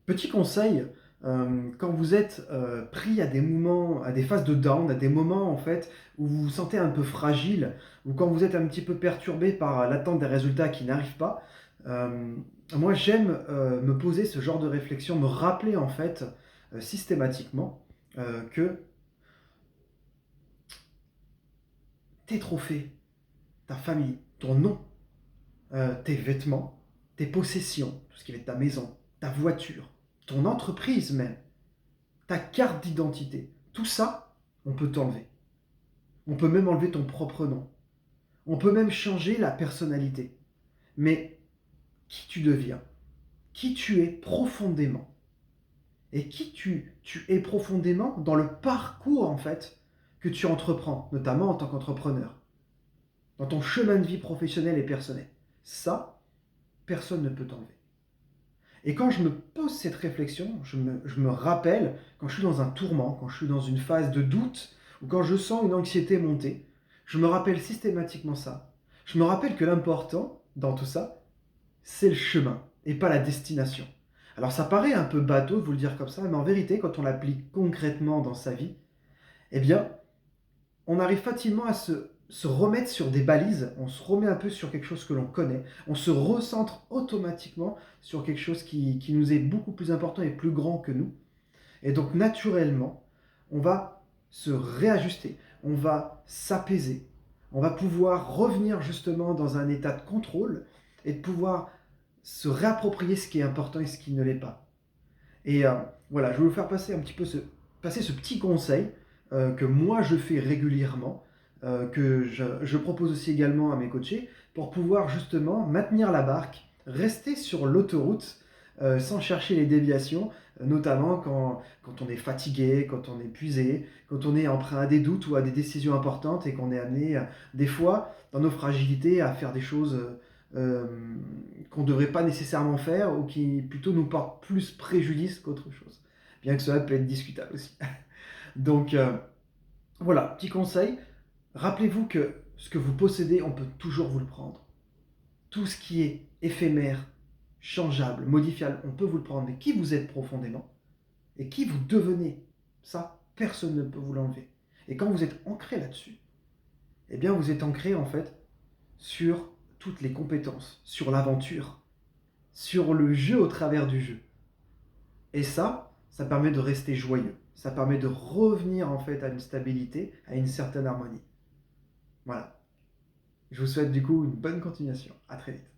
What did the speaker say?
Petit conseil, quand vous êtes, pris à des moments, à des phases de down, à des moments en fait où vous vous sentez un peu fragile ou quand vous êtes un petit peu perturbé par l'attente des résultats qui n'arrivent pas, moi j'aime, me poser ce genre de réflexion, me rappeler en fait, systématiquement, que tes trophées, ta famille, ton nom, tes vêtements, tes possessions, tout ce qui va être ta maison, ta voiture, ton entreprise même, ta carte d'identité, tout ça, on peut t'enlever. On peut même enlever ton propre nom. On peut même changer la personnalité. Mais qui tu deviens, qui tu es profondément, et qui tu es profondément dans le parcours en fait que tu entreprends, notamment en tant qu'entrepreneur, dans ton chemin de vie professionnel et personnel. Ça, personne ne peut t'enlever. Et quand je me pose cette réflexion, je me rappelle quand je suis dans un tourment, quand je suis dans une phase de doute, ou quand je sens une anxiété monter, je me rappelle systématiquement ça. Je me rappelle que l'important dans tout ça, c'est le chemin et pas la destination. Alors ça paraît un peu bateau de vous le dire comme ça, mais en vérité, quand on l'applique concrètement dans sa vie, eh bien, on arrive facilement à se remettre sur des balises, on se remet un peu sur quelque chose que l'on connaît, on se recentre automatiquement sur quelque chose qui nous est beaucoup plus important et plus grand que nous. Et donc naturellement, on va se réajuster, on va s'apaiser, on va pouvoir revenir justement dans un état de contrôle et de pouvoir se réapproprier ce qui est important et ce qui ne l'est pas. Et voilà, je vais vous faire passer un petit peu passer ce petit conseil que moi je fais régulièrement, que je propose aussi également à mes coachés, pour pouvoir justement maintenir la barque, rester sur l'autoroute sans chercher les déviations, notamment quand on est fatigué, quand on est épuisé, quand on est emprunt à des doutes ou à des décisions importantes et qu'on est amené, des fois, dans nos fragilités, à faire des choses euh, qu'on ne devrait pas nécessairement faire ou qui plutôt nous portent plus préjudice qu'autre chose. Bien que cela peut être discutable aussi. Donc voilà, petit conseil, rappelez-vous que ce que vous possédez, on peut toujours vous le prendre. Tout ce qui est éphémère, changeable, modifiable, on peut vous le prendre. Mais qui vous êtes profondément et qui vous devenez, ça, personne ne peut vous l'enlever. Et quand vous êtes ancré là-dessus, eh bien vous êtes ancré en fait sur toutes les compétences, sur l'aventure, sur le jeu au travers du jeu. Et ça permet de rester joyeux. Ça permet de revenir en fait à une stabilité, à une certaine harmonie. Voilà. Je vous souhaite du coup une bonne continuation. À très vite.